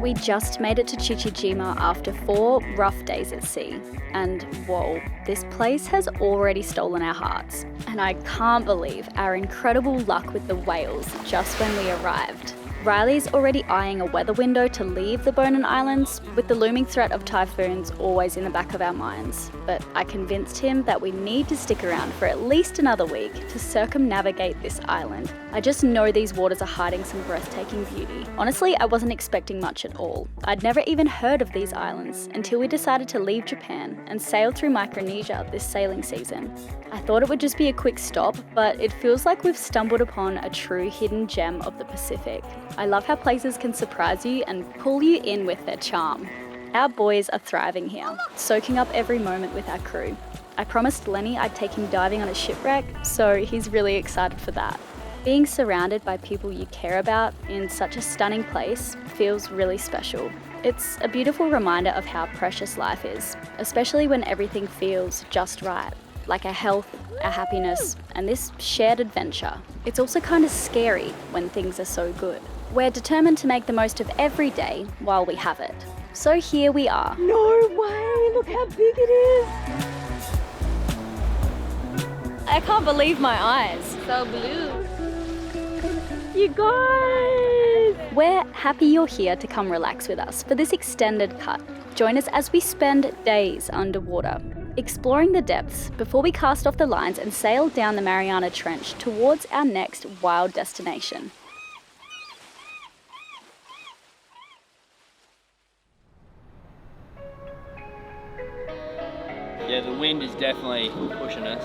We just made it to Chichi-Jima after 4 rough days at sea. And whoa, this place has already stolen our hearts. And I can't believe our incredible luck with the whales just when we arrived. Riley's already eyeing a weather window to leave the Bonin Islands, with the looming threat of typhoons always in the back of our minds. But I convinced him that we need to stick around for at least another week to circumnavigate this island. I just know these waters are hiding some breathtaking beauty. Honestly, I wasn't expecting much at all. I'd never even heard of these islands until we decided to leave Japan and sail through Micronesia this sailing season. I thought it would just be a quick stop, but it feels like we've stumbled upon a true hidden gem of the Pacific. I love how places can surprise you and pull you in with their charm. Our boys are thriving here, soaking up every moment with our crew. I promised Lenny I'd take him diving on a shipwreck, so he's really excited for that. Being surrounded by people you care about in such a stunning place feels really special. It's a beautiful reminder of how precious life is, especially when everything feels just right, like our health, our happiness, and this shared adventure. It's also kind of scary when things are so good. We're determined to make the most of every day while we have it. So here we are. No way, look how big it is. I can't believe my eyes. So blue. You guys! We're happy you're here to come relax with us for this extended cut. Join us as we spend days underwater, exploring the depths before we cast off the lines and sail down the Mariana Trench towards our next wild destination. Yeah, the wind is definitely pushing us.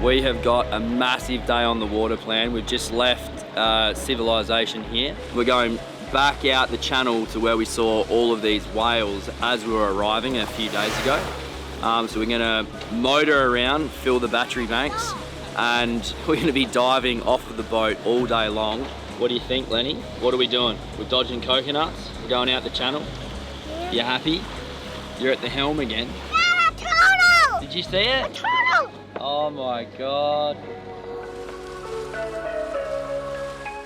We have got a massive day on the water planned. We've just left civilization here. We're going back out the channel to where we saw all of these whales as we were arriving a few days ago. So we're gonna motor around, fill the battery banks, and we're gonna be diving off of the boat all day long. What do you think, Lenny? What are we doing? We're dodging coconuts, we're going out the channel. Yeah. You happy? You're at the helm again. Yeah, a turtle! Did you see it? A turtle! Oh my God.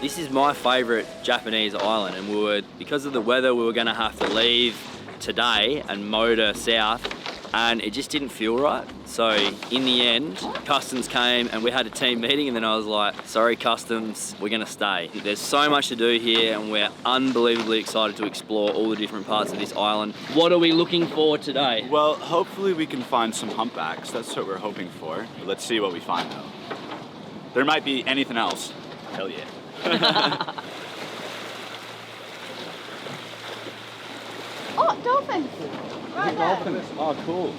This is my favourite Japanese island, and because of the weather, we were gonna have to leave today and motor south, and it just didn't feel right. So in the end, customs came and we had a team meeting, and then I was like, sorry customs, we're gonna stay. There's so much to do here and we're unbelievably excited to explore all the different parts of this island. What are we looking for today? Well, hopefully we can find some humpbacks. That's what we're hoping for. Let's see what we find though. There might be anything else. Hell yeah. Oh, dolphin! Right there. Dolphins. Oh, cool.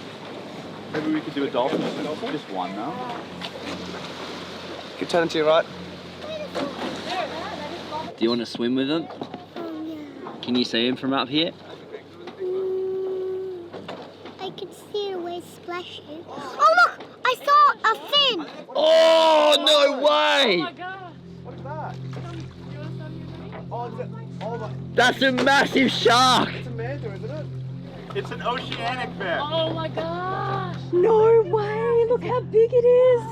Maybe we could do a dolphin. Just one though. You can turn to your right. Do you want to swim with them? Oh, yeah. Can you see them from up here? I can see the waves splashing. Oh, look! I saw a fin! Oh, no way! What is that? Oh, That's a massive shark! it's a manta, isn't it? It's an oceanic bear. No way, look how big it is.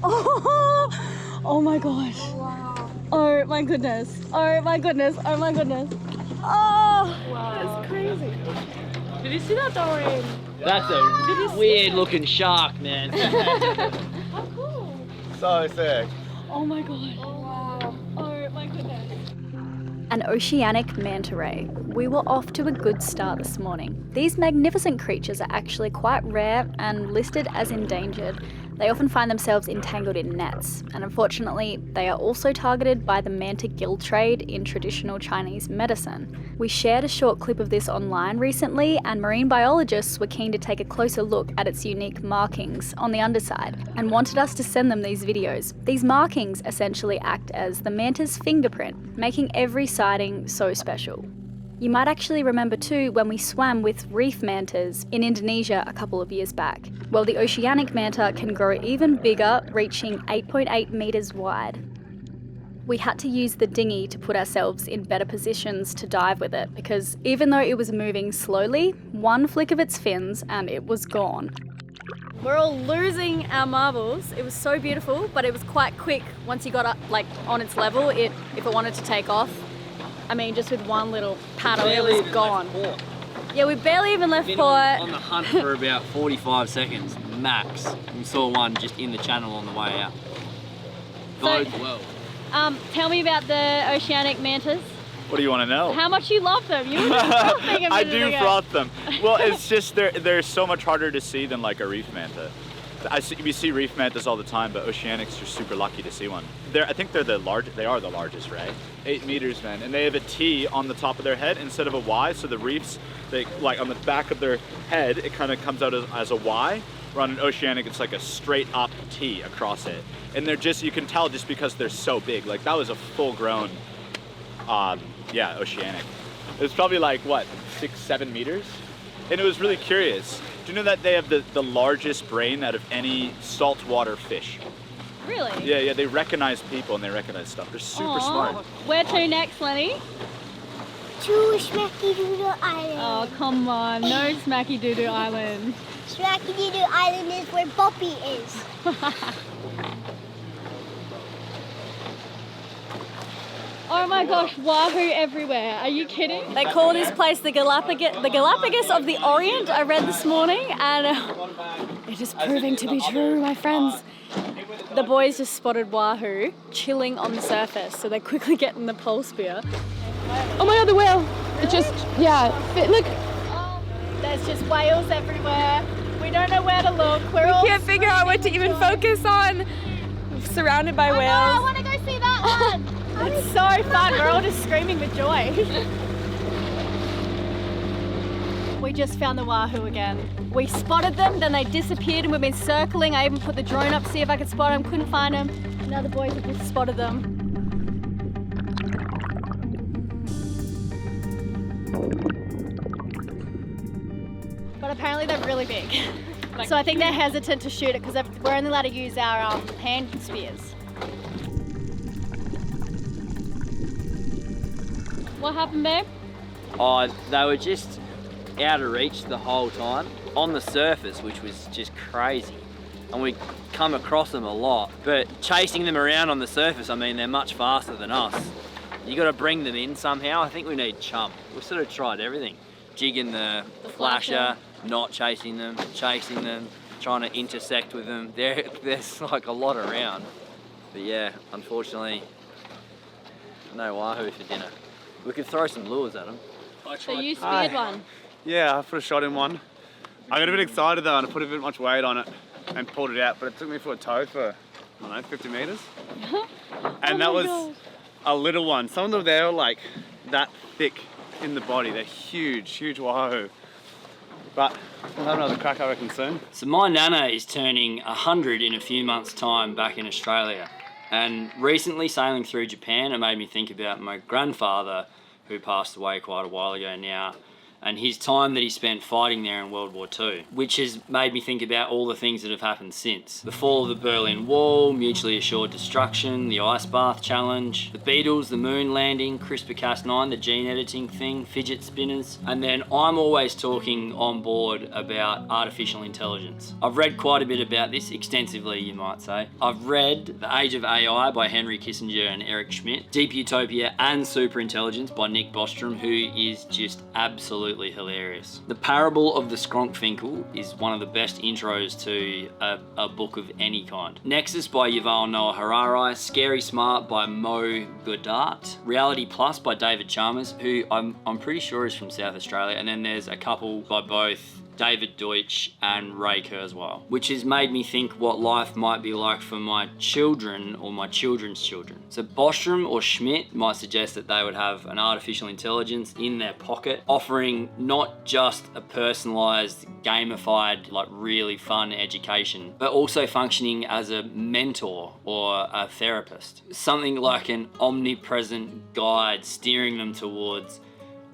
Oh my gosh. Oh my goodness. Oh my goodness. Oh my goodness. Oh, that's crazy. Did you see that, Dorian? That's a weird looking shark, man. How cool. So sick. Oh my gosh. Oh my goodness. An oceanic manta ray. We were off to a good start this morning. These magnificent creatures are actually quite rare and listed as endangered. They often find themselves entangled in nets, and unfortunately, they are also targeted by the manta gill trade in traditional Chinese medicine. We shared a short clip of this online recently, and marine biologists were keen to take a closer look at its unique markings on the underside and wanted us to send them these videos. These markings essentially act as the manta's fingerprint, making every sighting so special. You might actually remember too when we swam with reef mantas in Indonesia a couple of years back. Well, the oceanic manta can grow even bigger, reaching 8.8 metres wide. We had to use the dinghy to put ourselves in better positions to dive with it, because even though it was moving slowly, one flick of its fins and it was gone. We're all losing our marbles. It was so beautiful, but it was quite quick once you got up, like on its level. If it wanted to take off, I mean, just with one little paddle, it was gone. Yeah, we barely even left Been port. on the hunt for about 45 seconds max. We saw one just in the channel on the way out. So- Bodes well. Tell me about the oceanic mantas. What do you want to know? How much you love them? You were just frothing a I minute do ago. froth them. Well, it's just they're so much harder to see than like a reef manta. We see reef mantas all the time, but oceanics, you're super lucky to see one. I think they're the largest. They are the largest, right? 8 meters, man, and they have a T on the top of their head instead of a Y. So the reefs, they like on the back of their head, it kind of comes out as a Y. Where on an oceanic, it's like a straight up T across it, and they're just, you can tell just because they're so big. Like that was a full-grown, yeah, oceanic. It was probably like what, 6-7 meters, and it was really curious. Do you know that they have the largest brain out of any saltwater fish? Really? Yeah, they recognize people and they recognize stuff. They're super Aw. smart. Where to next, Lenny? To Smacky Doodle Island. Oh, come on. No Smacky Doodoo Island. Smacky Doodle Island is where Boppy is. Oh my gosh, Wahoo everywhere. Are you kidding? They call this place the Galapagos of the Orient, I read this morning, and it is proving to be true, my friends. The boys just spotted Wahoo chilling on the surface, so they quickly get in the pole spear. Oh my god, the whale! It just, yeah, look. There's just whales everywhere. We don't know where to look. We Can't figure out what to even focus on. Surrounded by I whales. want to go see that one. It's so fun. We're all just screaming with joy. We just found the Wahoo again. We spotted them, then they disappeared, and we've been circling. I even put the drone up to see if I could spot them. Couldn't find them. Now the boys have just spotted them. But apparently they're really big. So I think they're hesitant to shoot it because we're only allowed to use our hand spears. What happened, babe? Oh, they were just out of reach the whole time on the surface, which was just crazy. And we come across them a lot, but chasing them around on the surface, I mean, they're much faster than us. You got to bring them in somehow. I think we need chum. We've sort of tried everything. Jigging the flasher, not chasing them, trying to intersect with them. There's like a lot around. But yeah, unfortunately, no Wahoo for dinner. We could throw some lures at them. So you speared one. Yeah, I put a shot in one. I got a bit excited though and I put a bit much weight on it and pulled it out, but it took me for a tow for, I don't know, 50 meters. And that was a little one. Some of them there were like that thick in the body. They're huge Wahoo. But we'll have another crack, I reckon, soon. So my nana is turning 100 in a few months' time back in Australia. And recently sailing through Japan, it made me think about my grandfather, who passed away quite a while ago now, and his time that he spent fighting there in World War II, which has made me think about all the things that have happened since. The fall of the Berlin Wall, mutually assured destruction, the ice bath challenge, the Beatles, the moon landing, CRISPR-Cas9, the gene editing thing, fidget spinners, and then I'm always talking on board about artificial intelligence. I've read quite a bit about this, extensively you might say. I've read The Age of AI by Henry Kissinger and Eric Schmidt, Deep Utopia and Superintelligence by Nick Bostrom, who is just absolutely hilarious. The Parable of the Skronkfinkel is one of the best intros to a book of any kind. Nexus by Yuval Noah Harari, Scary Smart by Mo Godart, Reality Plus by David Chalmers, who I'm pretty sure is from South Australia, and then there's a couple by both David Deutsch and Ray Kurzweil, which has made me think what life might be like for my children or my children's children. So Bostrom or Schmidt might suggest that they would have an artificial intelligence in their pocket, offering not just a personalized, gamified, like really fun education, but also functioning as a mentor or a therapist. Something like an omnipresent guide steering them towards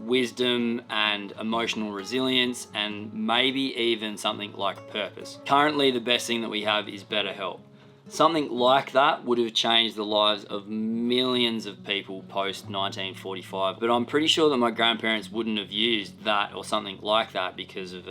wisdom and emotional resilience, and maybe even something like purpose. Currently, the best thing that we have is BetterHelp. Something like that would have changed the lives of millions of people post 1945, but I'm pretty sure that my grandparents wouldn't have used that or something like that because of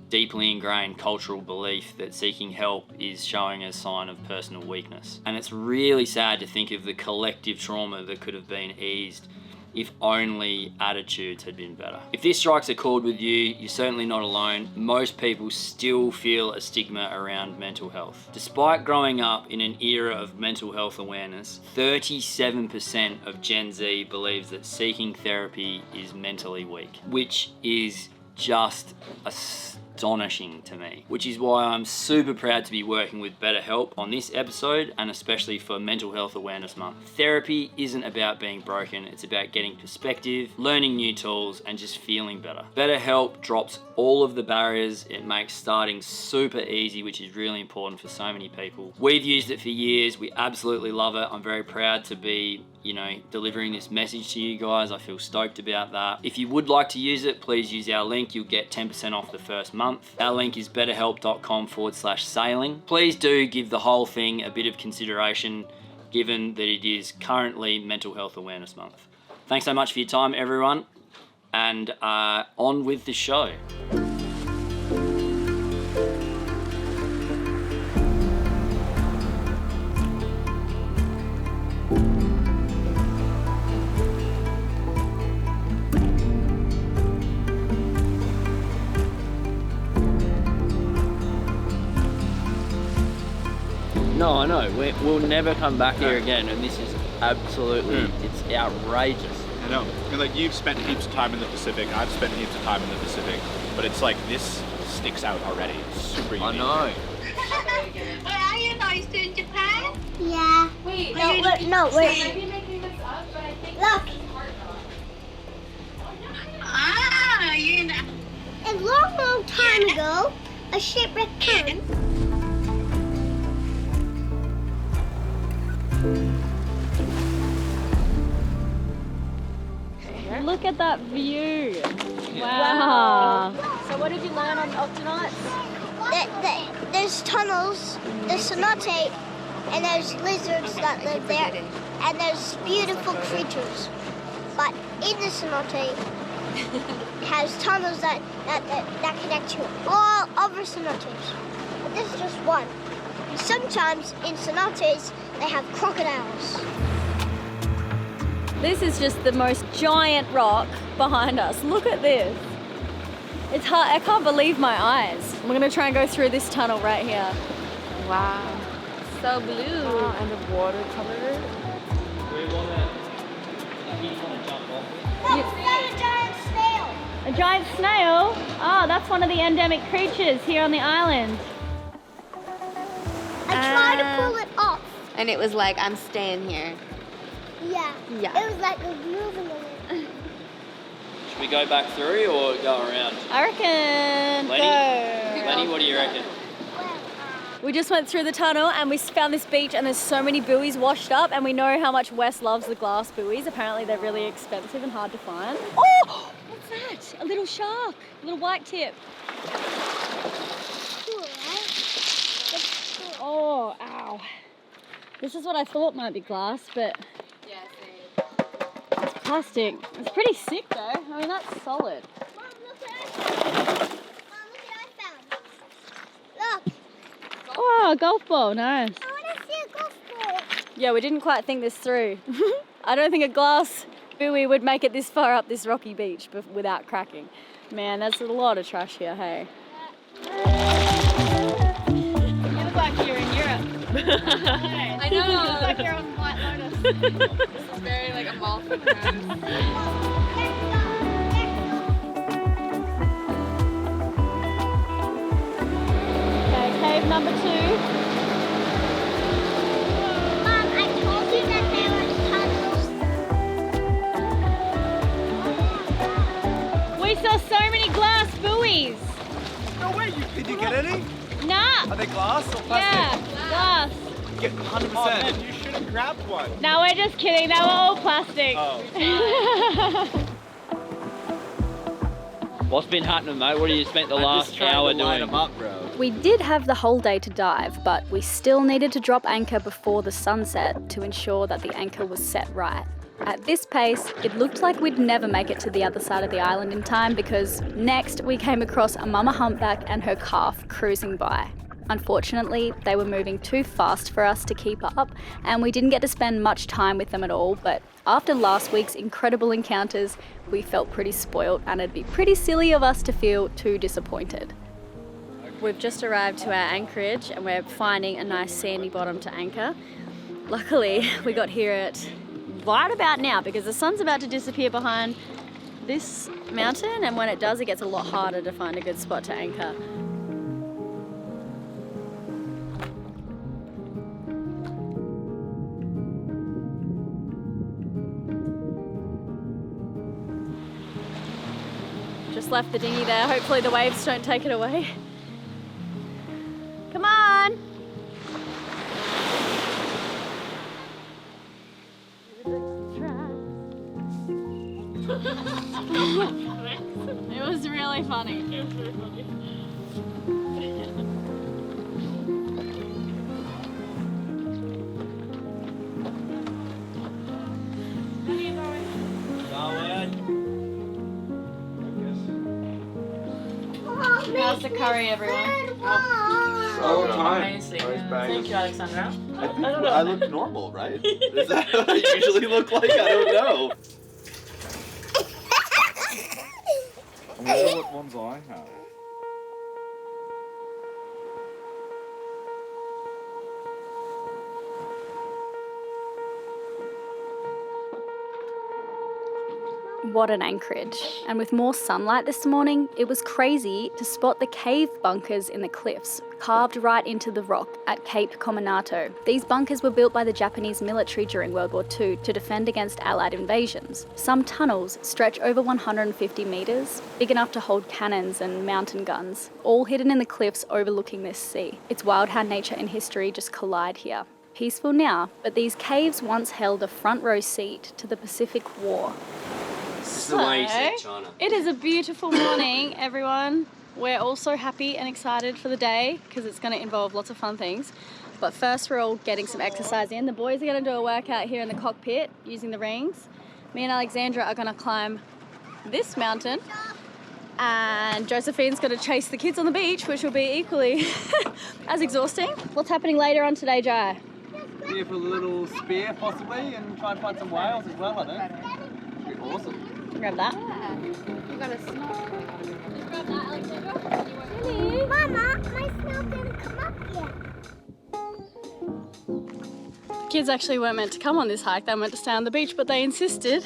deeply ingrained cultural belief that seeking help is showing a sign of personal weakness. And it's really sad to think of the collective trauma that could have been eased if only attitudes had been better. If this strikes a chord with you, you're certainly not alone. Most people still feel a stigma around mental health. Despite growing up in an era of mental health awareness, 37% of Gen Z believes that seeking therapy is mentally weak, which is just astonishing to me, which is why I'm super proud to be working with BetterHelp on this episode, and especially for Mental Health Awareness Month. Therapy isn't about being broken, it's about getting perspective, learning new tools, and just feeling better. BetterHelp drops all of the barriers. It makes starting super easy, which is really important for so many people. We've used it for years. We absolutely love it. I'm very proud to be delivering this message to you guys. I feel stoked about that. If you would like to use it, please use our link. You'll get 10% off the first month. Our link is betterhelp.com/sailing. Please do give the whole thing a bit of consideration, given that it is currently Mental Health Awareness Month. Thanks so much for your time, everyone, and on with the show. No, I know. We'll never come back here again, and this is absolutely, it's outrageous. I know. I mean, like, you've spent heaps of time in the Pacific, I've spent heaps of time in the Pacific, but it's like this sticks out already. It's super unique. I know. Where are you guys in Japan? Yeah. Wait, No, wait. I might be making this up, but I think Look. it's hard rock. Ah, you're in a long time ago, a shipwreck came. Look at that view. Wow. So what did you learn on Octonauts? There's tunnels, there's cenote, and there's lizards that live there, and there's beautiful creatures. But in the cenote, has tunnels that connect to all other cenotes. But this is just one. Sometimes in cenotes, they have crocodiles. This is just the most giant rock behind us. Look at this. It's hard, I can't believe my eyes. We're gonna try and go through this tunnel right here. Wow. So blue. Wow, and the water color. We want to jump off. Look, there's a giant snail. A giant snail? Oh, that's one of the endemic creatures here on the island. I tried to pull it off. And it was like, I'm staying here. Yeah. Yeah. It was like it was moving a little. Should we go back through or go around? I reckon Lenny? go. Lenny, what do you reckon? We just went through the tunnel and we found this beach, and there's so many buoys washed up, and we know how much Wes loves the glass buoys. Apparently they're really expensive and hard to find. Oh, what's that? A little shark, a little white tip. Cool, right? That's cool. Oh, ow. This is what I thought might be glass, but it's plastic. It's pretty sick though. I mean, that's solid. Mom, look what I found. Look. Oh, a golf ball, nice. I want to see a golf ball. Yeah, we didn't quite think this through. I don't think a glass buoy would make it this far up this rocky beach without cracking. Man, there's a lot of trash here, hey. You look like you're in Europe. I know. You look like you're on White Lotus. This is very like a Malta house. Okay, cave number 2. Mom, I told you that there were tunnels. We saw so many glass buoys. No way, did you get any? Nah. Are they glass or Yeah, plastic? glass. Get 100%. You should have grabbed one. No, we're just kidding. They were all plastic. Oh. What's been happening, mate? What have you spent the last hour doing? Line them up, bro. We did have the whole day to dive, but we still needed to drop anchor before the sunset to ensure that the anchor was set right. At this pace, it looked like we'd never make it to the other side of the island in time because next we came across a mama humpback and her calf cruising by. Unfortunately, they were moving too fast for us to keep up and we didn't get to spend much time with them at all, but after last week's incredible encounters, we felt pretty spoilt and it'd be pretty silly of us to feel too disappointed. We've just arrived to our anchorage and we're finding a nice sandy bottom to anchor. Luckily, we got here at right about now because the sun's about to disappear behind this mountain, and when it does, it gets a lot harder to find a good spot to anchor. Just left the dinghy there. Hopefully the waves don't take it away. Come on! It was really funny. It was very funny. How's the curry, everyone? So amazing. Thank you, Alexandra. I don't know. I look normal, right? Is that what I usually look like? I don't know. I wonder what ones I have. What an anchorage. And with more sunlight this morning, it was crazy to spot the cave bunkers in the cliffs, carved right into the rock at Cape Cominato. These bunkers were built by the Japanese military during World War II to defend against Allied invasions. Some tunnels stretch over 150 metres, big enough to hold cannons and mountain guns, all hidden in the cliffs overlooking this sea. It's wild how nature and history just collide here. Peaceful now, but these caves once held a front row seat to the Pacific War. This is the way you see China. It is a beautiful morning, everyone. We're all so happy and excited for the day because it's going to involve lots of fun things. But first we're all getting some exercise in. The boys are going to do a workout here in the cockpit using the rings. Me and Alexandra are going to climb this mountain. And Josephine's going to chase the kids on the beach, which will be equally as exhausting. What's happening later on today, Jai? Here for a little spear, possibly, and try and find some whales as well, I think. It'd be awesome. Grab that. You got a snorkel. Grab that, Alexandra. Mama, my snail didn't come up yet. Kids actually weren't meant to come on this hike. They were meant to stay on the beach, but they insisted.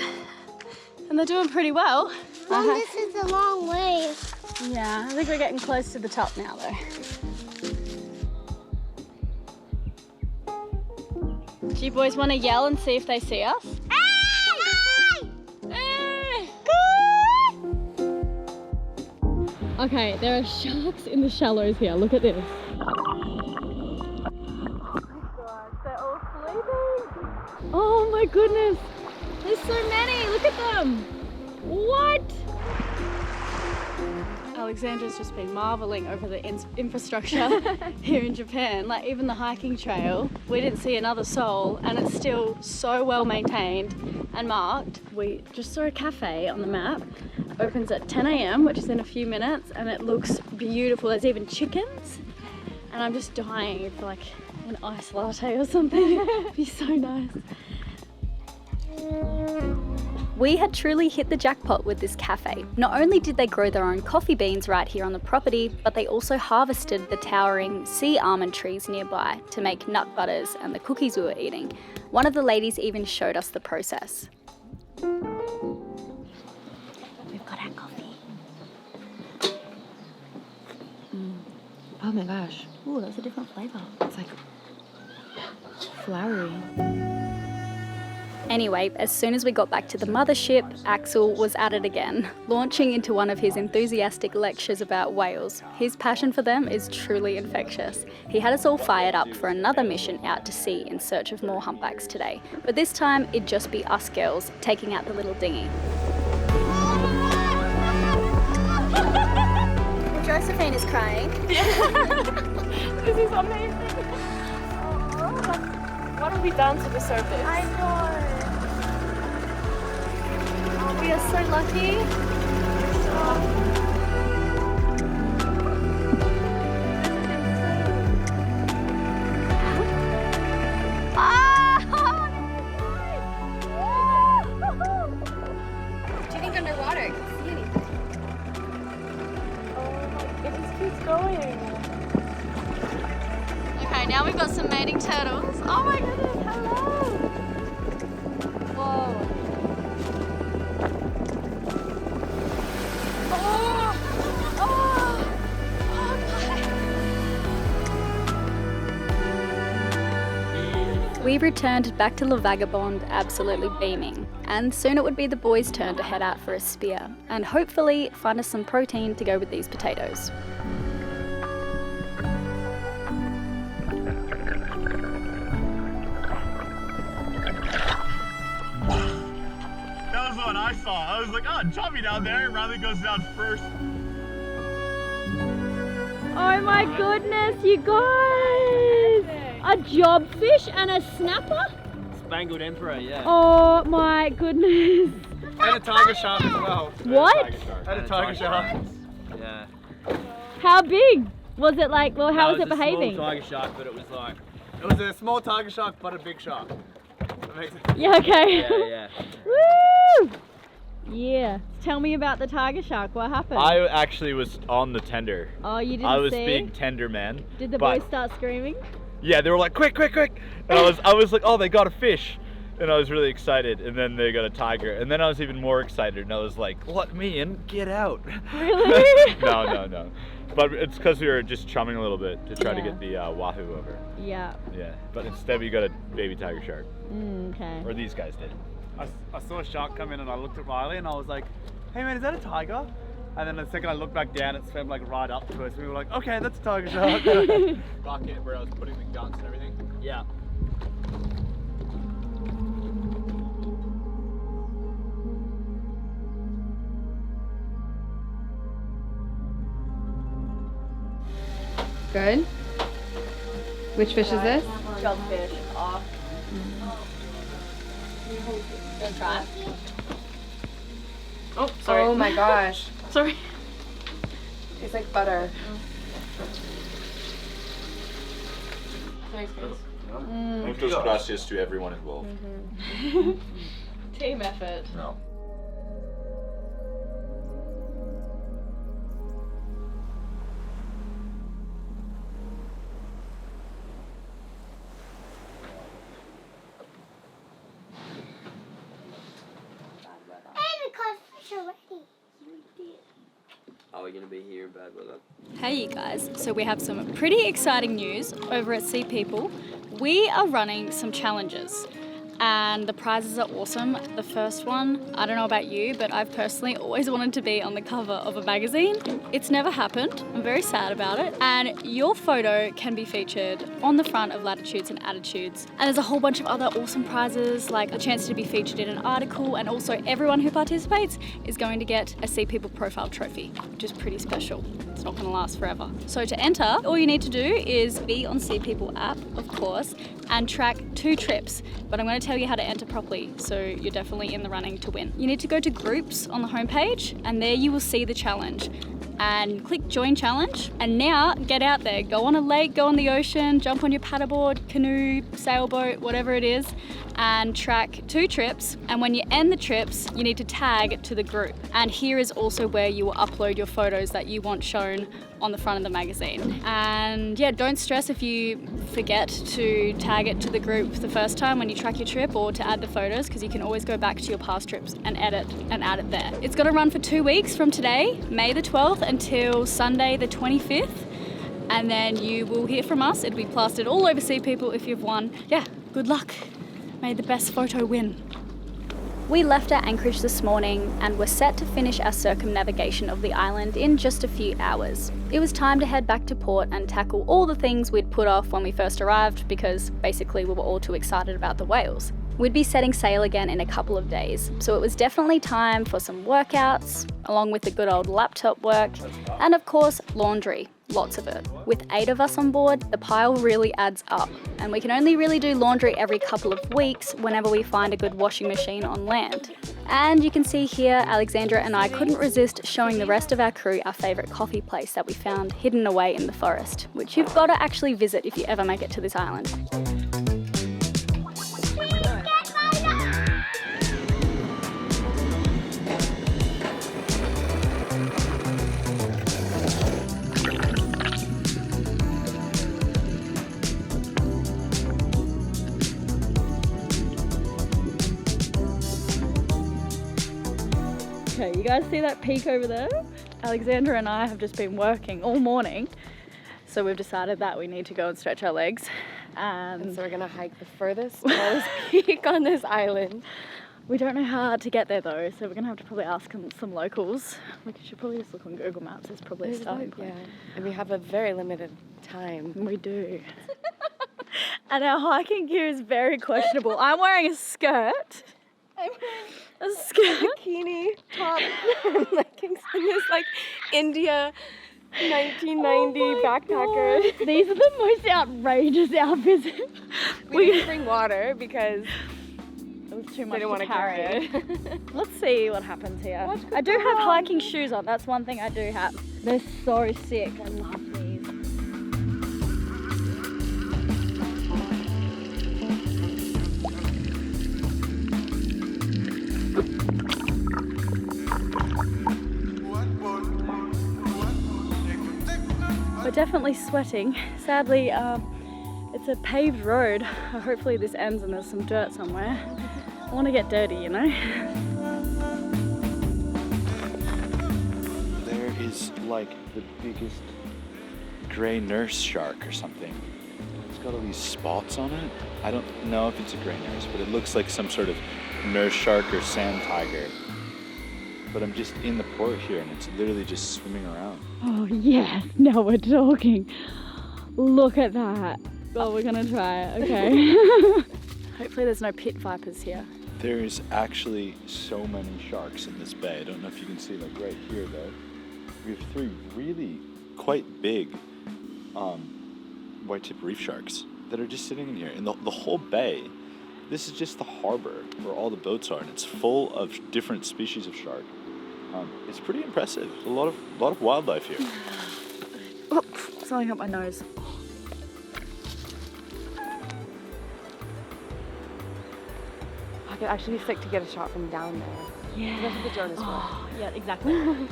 And they're doing pretty well. Mom, this is a long way. Yeah, I think we're getting close to the top now, though. Do you boys want to yell and see if they see us? Okay, there are sharks in the shallows here. Look at this. They're all sleeping. Oh my goodness. There's so many. Look at them. What? Alexandra's just been marveling over the infrastructure here in Japan. Like even the hiking trail, we didn't see another soul and it's still so well maintained and marked. We just saw a cafe on the map. Opens at 10 a.m, which is in a few minutes, and it looks beautiful. There's even chickens, and I'm just dying for like an iced latte or something. It'd be so nice. We had truly hit the jackpot with this cafe. Not only did they grow their own coffee beans right here on the property, but they also harvested the towering sea almond trees nearby to make nut butters and the cookies we were eating. One of the ladies even showed us the process. We've got our coffee. Oh my gosh. Ooh, that's a different flavour. It's like flowery. Anyway, as soon as we got back to the mothership, Axel was at it again, launching into one of his enthusiastic lectures about whales. His passion for them is truly infectious. He had us all fired up for another mission out to sea in search of more humpbacks today. But this time, it'd just be us girls taking out the little dinghy. Josephine is crying. This is amazing. What have we done to deserve this? I know. We are so lucky. Do you think underwater I can see anything? It just keeps going. Okay, now we've got some mating turtles. Oh my goodness, hello! Whoa. We returned back to Le Vagabond absolutely beaming, and soon it would be the boys' turn to head out for a spear and hopefully find us some protein to go with these potatoes. That was the one I saw. I was like, oh, Chubby down there. Riley goes down first. Oh my goodness, you guys! A jobfish and a snapper? Spangled Emperor, yeah. Oh my goodness. And a tiger shark as well. What? And a tiger shark. Yeah. How big? Was it like, well, how was it a behaving? small tiger shark, but it was like... It was a small tiger shark, but a big shark. That makes it. Yeah, okay. Yeah. Woo! Yeah. Tell me about the tiger shark. What happened? I actually was on the tender. Oh, you didn't I was see? being tender man. Did the but- boys start screaming? Yeah, they were like, quick, quick, quick. And I was like, oh, they got a fish. And I was really excited. And then they got a tiger. And then I was even more excited. And I was like, let me in, get out. Really? No. But it's because we were just chumming a little bit to try to Yeah. get the Wahoo over. Yeah. Yeah, but instead we got a baby tiger shark. Okay. Or these guys did. I saw a shark come in and I looked at Riley and I was like, hey man, is that a tiger? And then the second I looked back down, it swam like right up to us. We were like, okay, that's a tiger shark. Bucket where I was putting the guns and everything. Yeah. Good. Which fish is this? Jobfish. Oh. Gonna try? Oh, sorry. Oh my gosh. Sorry. It's like butter. Muchas gracias to everyone involved. Team effort. No. And we caught fish already. Are we going to be here in bad weather? Hey you guys, so we have some pretty exciting news over at SeaPeople. We are running some challenges and the prizes are awesome. The first one, I don't know about you, but I've personally always wanted to be on the cover of a magazine. It's never happened. I'm very sad about it. And your photo can be featured on the front of Latitudes and Attitudes. And there's a whole bunch of other awesome prizes, like a chance to be featured in an article, and also everyone who participates is going to get a SeaPeople profile trophy, which is pretty special. It's not gonna last forever. So to enter, all you need to do is be on SeaPeople app, of course, and track 2 trips. But I'm gonna tell you how to enter properly, so you're definitely in the running to win. You need to go to groups on the homepage, and there you will see the challenge. And click join challenge, and now get out there. Go on a lake, go on the ocean, jump on your paddleboard, canoe, sailboat, whatever it is, and track 2 trips. And when you end the trips, you need to tag to the group. And here is also where you will upload your photos that you want shown on the front of the magazine. And yeah, don't stress if you forget to tag it to the group the first time when you track your trip, or to add the photos, because you can always go back to your past trips and edit and add it there. It's gonna run for 2 weeks from today, May the 12th, until Sunday the 25th. And then you will hear from us. It'll be plastered all over SeaPeople if you've won. Yeah, good luck. May the best photo win. We left at Anchorage this morning and were set to finish our circumnavigation of the island in just a few hours. It was time to head back to port and tackle all the things we'd put off when we first arrived, because basically we were all too excited about the whales. We'd be setting sail again in a couple of days, so it was definitely time for some workouts, along with the good old laptop work, and of course laundry. lots of it. With 8 of us on board, the pile really adds up, and we can only really do laundry every couple of weeks whenever we find a good washing machine on land. And you can see here, Alexandra and I couldn't resist showing the rest of our crew our favourite coffee place that we found hidden away in the forest, which you've got to actually visit if you ever make it to this island. Okay, you guys see that peak over there? Alexandra and I have just been working all morning, so we've decided that we need to go and stretch our legs. And so we're gonna hike the furthest, tallest peak on this island. We don't know how to get there though, so we're gonna have to probably ask some locals. We should probably just look on Google Maps. There's probably a starting point. Yeah, and we have a very limited time. We do. And our hiking gear is very questionable. I'm wearing a skirt. I'm wearing a skirt, Bikini top, leggings, and this like India 1990 backpacker. God. These are the most outrageous outfits. We didn't bring water because it was too much to carry. Let's see what happens here. I do have hiking shoes on. That's one thing I do have. They're so sick. I love these. We're definitely sweating. Sadly, it's a paved road. Hopefully this ends and there's some dirt somewhere. I want to get dirty, you know? There is like the biggest grey nurse shark or something. It's got all these spots on it. I don't know if it's a grey nurse, but it looks like some sort of nurse shark or sand tiger. But I'm just in the port here and it's literally just swimming around. Oh yes, now we're talking. Look at that. Well, we're gonna try it, okay. Hopefully there's no pit vipers here. There's actually so many sharks in this bay. I don't know if you can see, like right here though. We have 3 really quite big white-tip reef sharks that are just sitting in here. And the whole bay, this is just the harbor where all the boats are, and it's full of different species of shark. It's pretty impressive. There's a lot of wildlife here. Oh, something up my nose. It could actually be sick to get a shot from down there. Yeah. That's what the drone is for. Oh, yeah, exactly. Oh,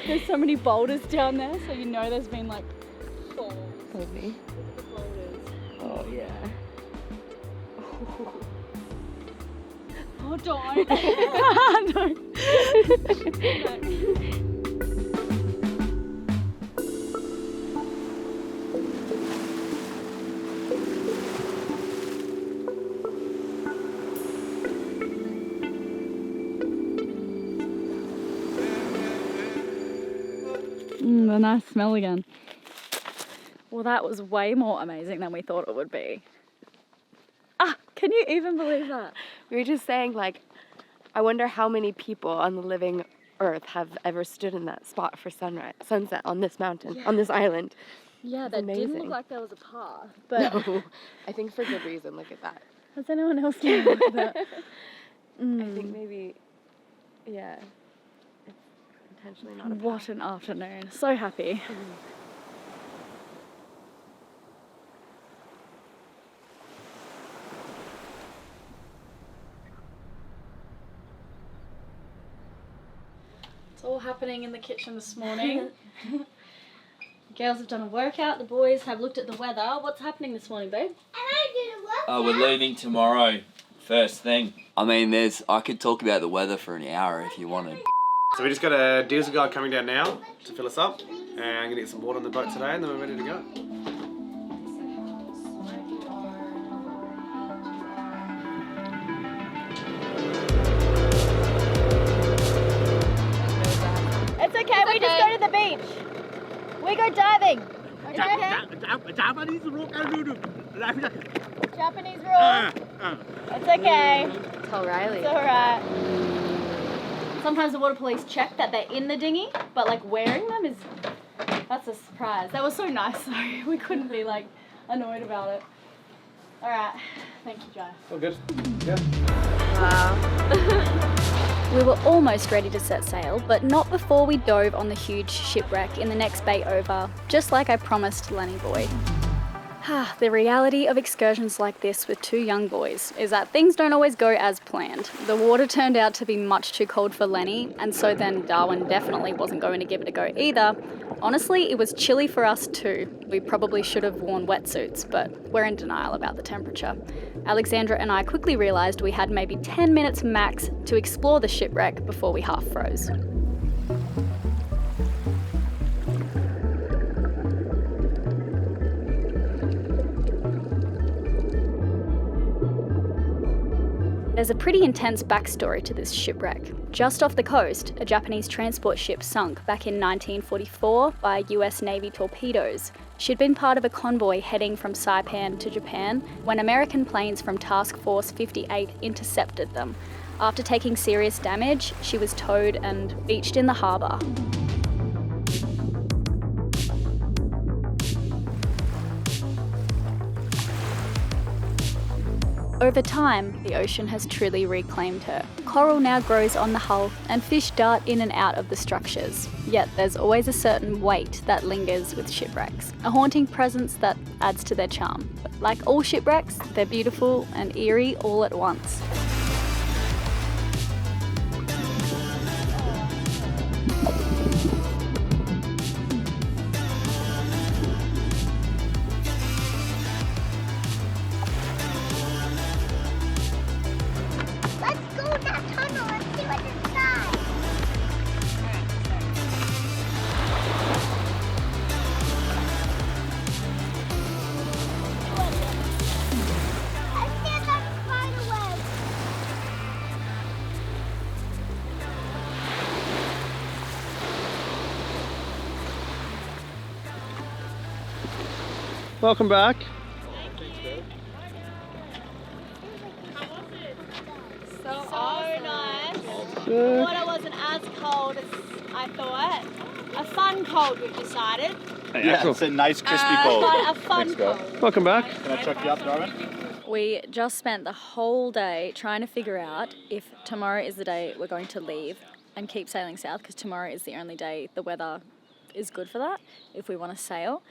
there's so many boulders down there, so you know there's been like falls. Maybe. Oh yeah. Oh, don't. Don't. The nice smell again. Well, that was way more amazing than we thought it would be. Ah, can you even believe that? We were just saying, like, I wonder how many people on the living earth have ever stood in that spot for sunset on this mountain, on this island. Yeah, It's that didn't amazing. look like there was a path. But No, I think for good reason. Look at that. has anyone else done that? I think maybe, yeah, it's intentionally not a What path. an afternoon. So happy. It's all happening in the kitchen this morning. Girls have done a workout, the boys have looked at the weather. What's happening this morning, babe? And I did a workout. We're leaving tomorrow, first thing. I mean, I could talk about the weather for an hour if you wanted. So we just got a diesel guy coming down now to fill us up. And I'm gonna get some water on the boat today and then we're ready to go. It's okay, we just go to the beach. We go diving. Okay? Japanese rule. Japanese rule. It's okay. Tell Riley. It's alright. sometimes the water police check that they're in the dinghy, but like wearing them that's a surprise. That was so nice though. We couldn't be like annoyed about it. All right, thank you, Jai. All good. Yeah. Wow. We were almost ready to set sail, but not before we dove on the huge shipwreck in the next bay over, just like I promised Lenny Boy. The reality of excursions like this with two young boys is that things don't always go as planned. The water turned out to be much too cold for Lenny, and so then Darwin definitely wasn't going to give it a go either. Honestly, it was chilly for us too. We probably should have worn wetsuits, but we're in denial about the temperature. Alexandra and I quickly realised we had maybe 10 minutes max to explore the shipwreck before we half froze. There's a pretty intense backstory to this shipwreck. Just off the coast, a Japanese transport ship sunk back in 1944 by US Navy torpedoes. She'd been part of a convoy heading from Saipan to Japan when American planes from Task Force 58 intercepted them. After taking serious damage, she was towed and beached in the harbour. Over time, the ocean has truly reclaimed her. Coral now grows on the hull and fish dart in and out of the structures. Yet there's always a certain weight that lingers with shipwrecks, a haunting presence that adds to their charm. But like all shipwrecks, they're beautiful and eerie all at once. Welcome back. So nice. The water wasn't as cold as I thought. A fun cold, we've decided. Yeah, it's a nice crispy cold. A fun cold. Welcome back. Can I chuck you up, Darwin? We just spent the whole day trying to figure out if tomorrow is the day we're going to leave and keep sailing south, because tomorrow is the only day the weather is good for that, if we want to sail.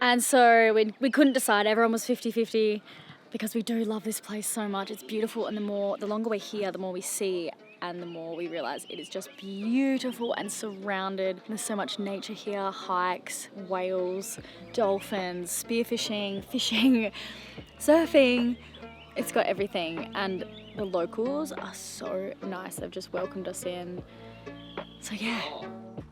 And so we couldn't decide. Everyone was 50-50 because we do love this place so much. It's beautiful, and the longer we're here, the more we see and the more we realise it is just beautiful and surrounded. There's so much nature here, hikes, whales, dolphins, spearfishing, fishing, surfing. It's got everything, and the locals are so nice. They've just welcomed us in. So yeah.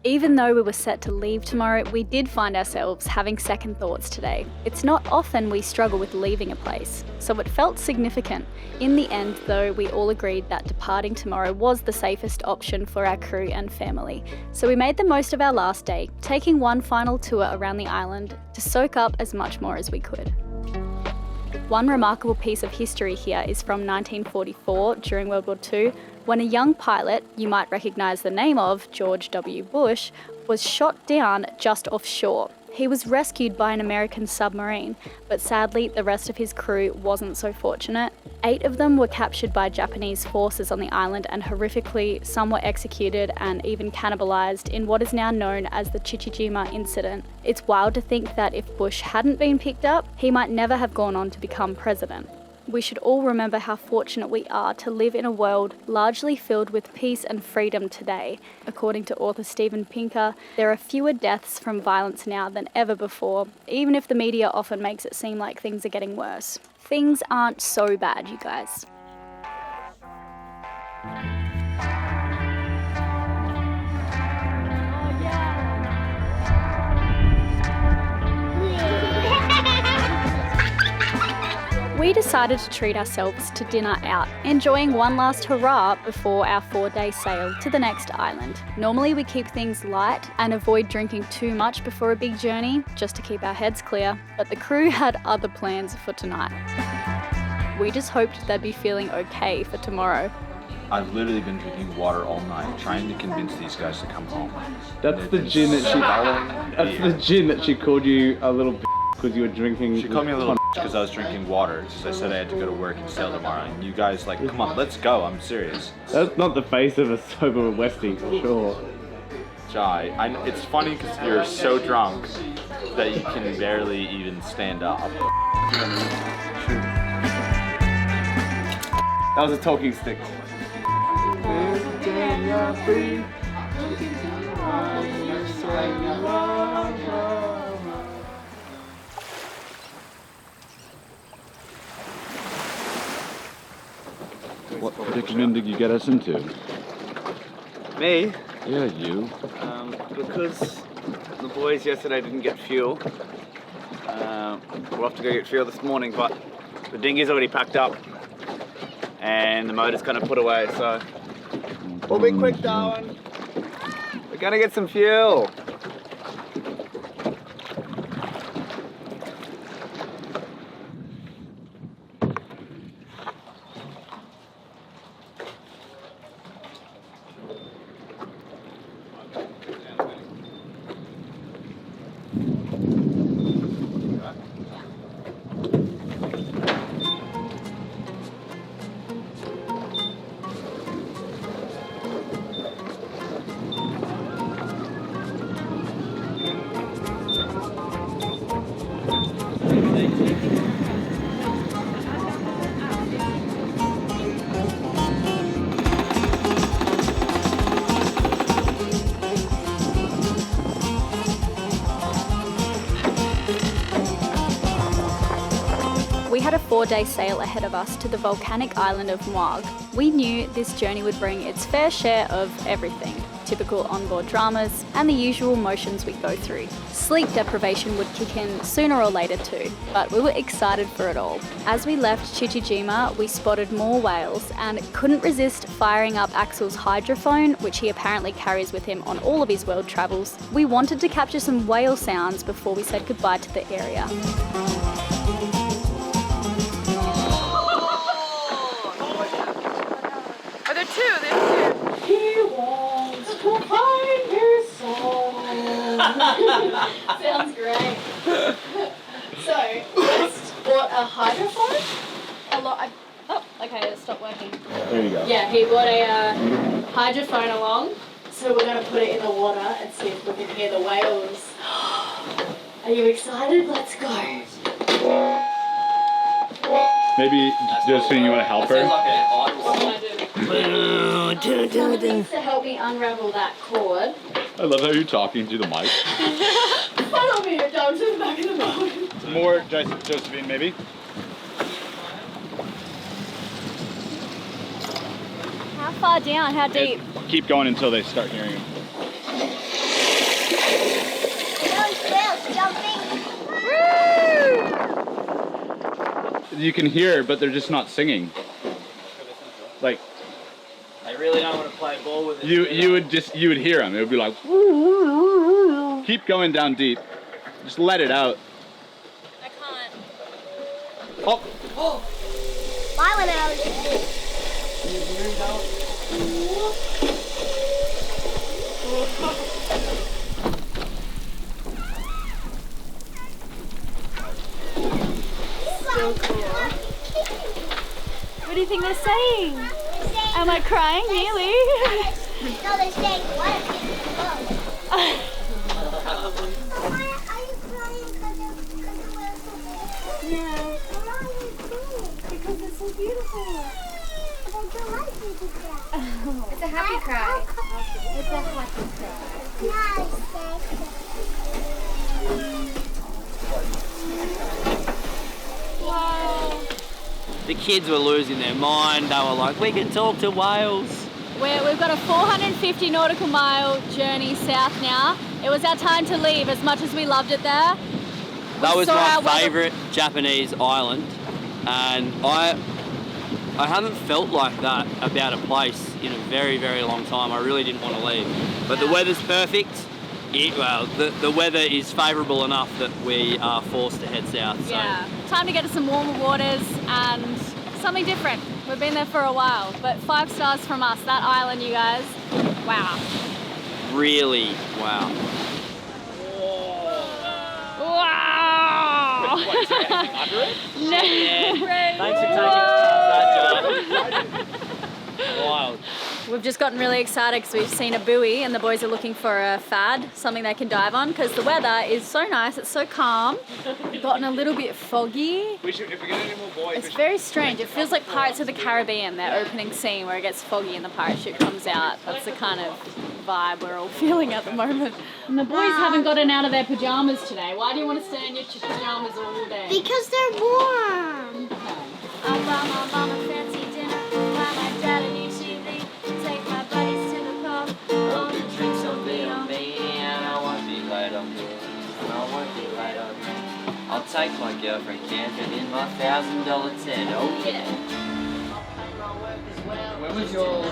Even though we were set to leave tomorrow, we did find ourselves having second thoughts today. It's not often we struggle with leaving a place, so it felt significant. In the end, though, we all agreed that departing tomorrow was the safest option for our crew and family. So we made the most of our last day, taking one final tour around the island to soak up as much more as we could. One remarkable piece of history here is from 1944, during World War II, when a young pilot, you might recognise the name of George W. Bush, was shot down just offshore. He was rescued by an American submarine, but sadly the rest of his crew wasn't so fortunate. 8 of them were captured by Japanese forces on the island, and horrifically, some were executed and even cannibalised in what is now known as the Chichi-Jima incident. It's wild to think that if Bush hadn't been picked up, he might never have gone on to become president. We should all remember how fortunate we are to live in a world largely filled with peace and freedom today. According to author Steven Pinker, there are fewer deaths from violence now than ever before, even if the media often makes it seem like things are getting worse. Things aren't so bad, you guys. We decided to treat ourselves to dinner out, enjoying one last hurrah before our 4-day sail to the next island. Normally we keep things light and avoid drinking too much before a big journey, just to keep our heads clear, but the crew had other plans for tonight. We just hoped they'd be feeling okay for tomorrow. I've literally been drinking water all night, trying to convince these guys to come home. That's the gin that she. That's the gin that she called you a little because you were drinking. She called me a little because I was drinking water. Because I said I had to go to work and sail tomorrow. And you guys like, come on, let's go. I'm serious. That's not the face of a sober Westie for sure. Jai, it's funny because you're so drunk that you can barely even stand up. That was a talking stick. What predicament did you get us into? Me? Yeah, you. Because the boys yesterday didn't get fuel. We'll have to go get fuel this morning, but the dinghy's already packed up and the motor's kind of put away, so we'll be quick, Darwin. We're gonna get some fuel. We had a 4-day sail ahead of us to the volcanic island of Muag. We knew this journey would bring its fair share of everything, typical onboard dramas and the usual motions we go through. Sleep deprivation would kick in sooner or later too, but we were excited for it all. As we left Chichi-Jima, we spotted more whales and couldn't resist firing up Axel's hydrophone, which he apparently carries with him on all of his world travels. We wanted to capture some whale sounds before we said goodbye to the area. Sounds great. So, West bought a hydrophone. Oh, okay, it stopped working. There you go. Yeah, he bought a hydrophone along. So we're going to put it in the water and see if we can hear the whales. Are you excited? Let's go. Maybe Josephine, you want to help her? Someone needs to help me unravel that cord. I love how you're talking to the mic. Follow me down to the back of the boat. More Josephine, maybe? How far down? How deep? Keep going until they start hearing you. Those whales jumping. You can hear, but they're just not singing. Like I really don't want to play ball with it. you would hear them. It would be like. Keep going down deep. Just let it out. I can't. Oh. Why when I was So cool. What do you think they're saying? Am I crying? Nearly. No, they're saying what? Are you crying because the whales are beautiful? Yeah. Why are you crying? Because it's so beautiful. But I don't like you to cry. It's a happy cry. It's a happy cry. Wow. The kids were losing their mind. They were like, we can talk to whales. We've got a 450 nautical mile journey south now. It was our time to leave as much as we loved it there. That was my favourite Japanese island, and I haven't felt like that about a place in a very, very long time. I really didn't want to leave. But the weather's perfect. The weather is favourable enough that we are forced to head south. So. Yeah, time to get to some warmer waters and something different. We've been there for a while, but 5 stars from us. That island, you guys. Wow. Really, wow. Wow! What, is there anything under it? No. Thanks for taking that, John. Wild. We've just gotten really excited because we've seen a buoy and the boys are looking for a fad, something they can dive on, because the weather is so nice, it's so calm. It's gotten a little bit foggy. If we get any more boys, It's very strange. It feels like Pirates of the Caribbean, their opening scene where it gets foggy and the pirate ship comes out. That's the kind of vibe we're all feeling at the moment. And the boys haven't gotten out of their pajamas today. Why do you want to stay in your pajamas all day? Because they're warm. I'll buy my mama fancy dinner, buy my dad a new TV, take my buddies to the pub, all the drinks will be on me. And I won't be late on this, and I won't be late on that. I'll take my girlfriend camping in my $1,000 tent, oh yeah. Where was your...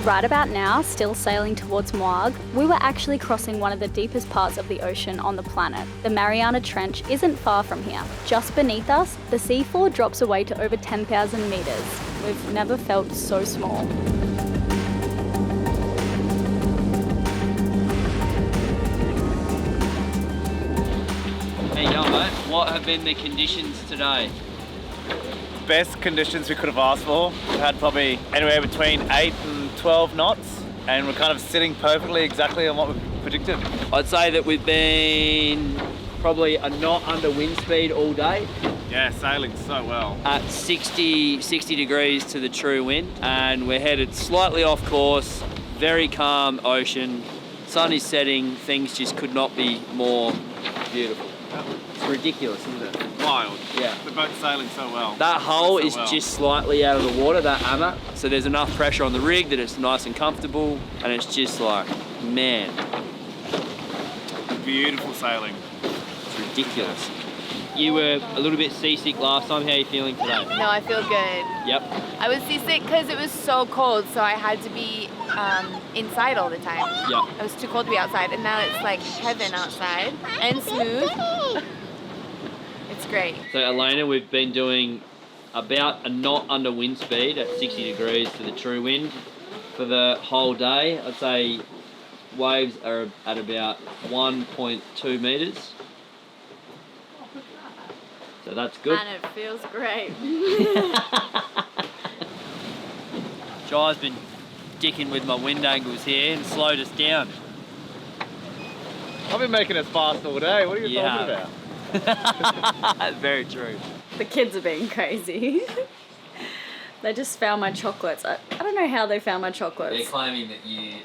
Right about now, still sailing towards Moag, we were actually crossing one of the deepest parts of the ocean on the planet. The Mariana Trench isn't far from here. Just beneath us, the seafloor drops away to over 10,000 metres. We've never felt so small. How you going, mate? What have been the conditions today? best conditions we could have asked for. We had probably anywhere between 8 and 12 knots, and we're kind of sitting perfectly exactly on what we predicted. I'd say that we've been probably a knot under wind speed all day. Yeah, sailing so well. At 60 degrees to the true wind, and we're headed slightly off course, very calm ocean, sun is setting, things just could not be more beautiful. It's ridiculous, isn't it? Wild. Yeah. The boat's sailing so well. That hull so is well. just slightly out of the water, that hammer, so there's enough pressure on the rig that it's nice and comfortable, and it's just like, man. Beautiful sailing. It's ridiculous. You were a little bit seasick last time. How are you feeling today? No, I feel good. Yep. I was seasick because it was so cold, so I had to be inside all the time. Yep. It was too cold to be outside, and now it's like heaven outside and smooth. It's great. So Elena, we've been doing about a knot under wind speed at 60 degrees to the true wind for the whole day. I'd say waves are at about 1.2 metres. So that's good. And it feels great. Jai's been dicking with my wind angles here and slowed us down. I've been making us fast all day. What are you talking about? Very true. The kids are being crazy. They just found my chocolates. I don't know how they found my chocolates. They're claiming that you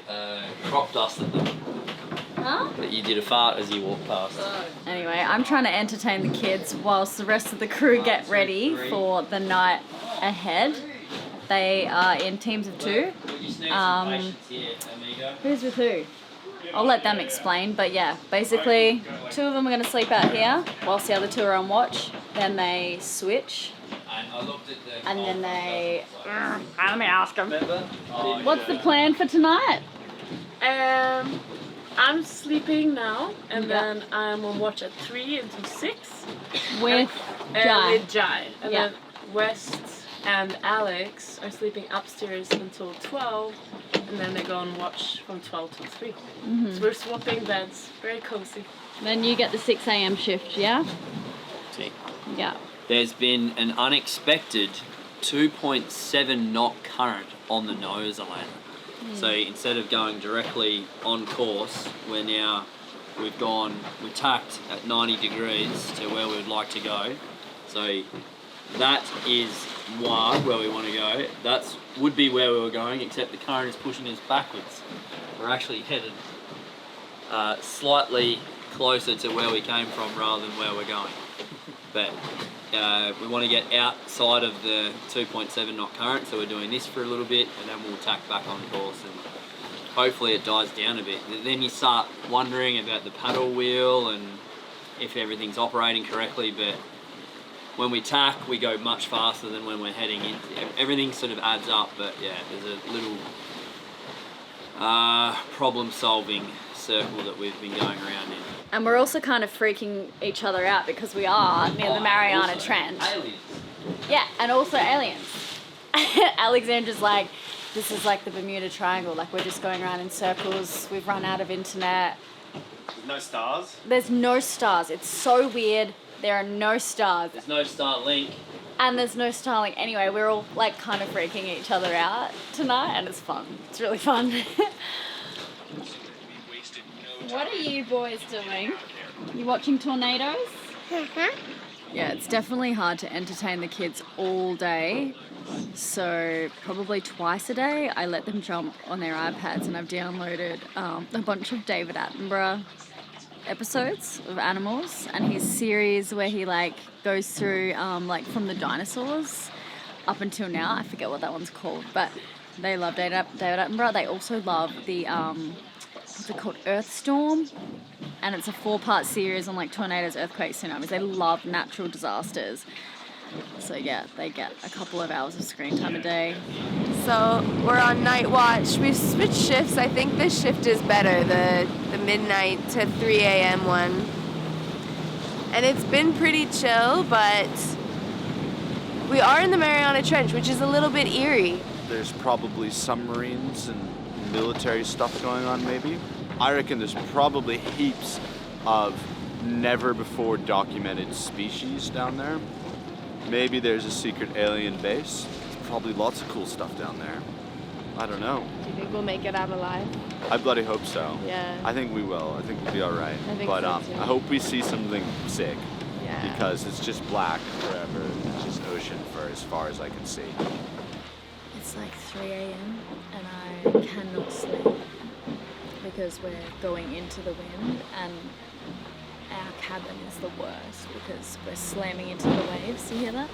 crop dusted them. Huh? That you did a fart as you walked past. Anyway, I'm trying to entertain the kids whilst the rest of the crew get ready for the night ahead. They are in teams of 2. Who's with who? I'll let them explain, but yeah, basically 2 of them are going to sleep out here whilst the other 2 are on watch. Then they switch. And then they... let me ask them. What's the plan for tonight? I'm sleeping now, and then I'm on watch at 3 until 6. With Jai. With Jai. And then West and Alex are sleeping upstairs until 12, and then they go on watch from 12 till 3. Mm-hmm. So we're swapping beds. Very cozy. Then you get the 6 a.m. shift, yeah? See. Yeah. There's been an unexpected 2.7 knot current on the nose, Elena. So instead of going directly on course, we're tacked at 90 degrees to where we would like to go. So that is Wahoo, where we want to go. That would be where we were going, except the current is pushing us backwards. We're actually headed slightly closer to where we came from rather than where we're going. But we want to get outside of the 2.7 knot current, so we're doing this for a little bit and then we'll tack back on course and hopefully it dies down a bit. Then you start wondering about the paddle wheel and if everything's operating correctly, but when we tack we go much faster than when we're heading in. Everything sort of adds up, but yeah, there's a little problem solving. So circle that we've been going around in. And we're also kind of freaking each other out because we are near the Mariana Trench. Aliens. Yeah, and also aliens. Alexandra's like, this is like the Bermuda Triangle, like we're just going around in circles, we've run out of internet. There's no stars? There's no stars, it's so weird, there are no stars. There's no Starlink. And there's no Starlink. Anyway, we're all like kind of freaking each other out tonight and it's fun, it's really fun. What are you boys doing? You watching tornadoes? Yeah, it's definitely hard to entertain the kids all day. So probably twice a day I let them jump on their iPads, and I've downloaded a bunch of David Attenborough episodes of animals and his series where he like goes through like from the dinosaurs up until now. I forget what that one's called, but they love David Attenborough. They also love the what's it called, Earthstorm, and it's a 4-part series on like tornadoes, earthquakes, tsunamis. They love natural disasters. So yeah, they get a couple of hours of screen time a day. So we're on night watch. We've switched shifts. I think this shift is better, the midnight to 3 a.m. one. And it's been pretty chill, but we are in the Mariana Trench, which is a little bit eerie. There's probably submarines and military stuff going on, maybe. I reckon there's probably heaps of never before documented species down there. Maybe there's a secret alien base. There's probably lots of cool stuff down there. I don't know. Do you think we'll make it out alive? I bloody hope so. Yeah. I think we will. I think we'll be all right. I think but so too. I hope we see something sick. Yeah. Because it's just black forever. It's just ocean for as far as I can see. It's like 3 a.m. and I cannot sleep because we're going into the wind and our cabin is the worst because we're slamming into the waves. You hear that?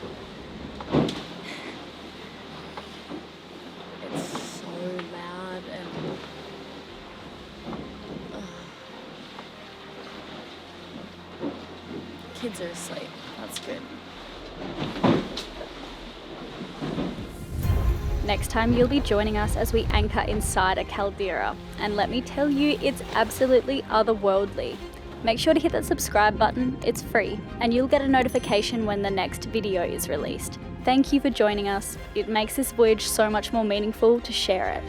It's so loud and kids are asleep. That's good. Next time you'll be joining us as we anchor inside a caldera, and let me tell you, it's absolutely otherworldly. Make sure to hit that subscribe button, it's free, and you'll get a notification when the next video is released. Thank you for joining us, it makes this voyage so much more meaningful to share it.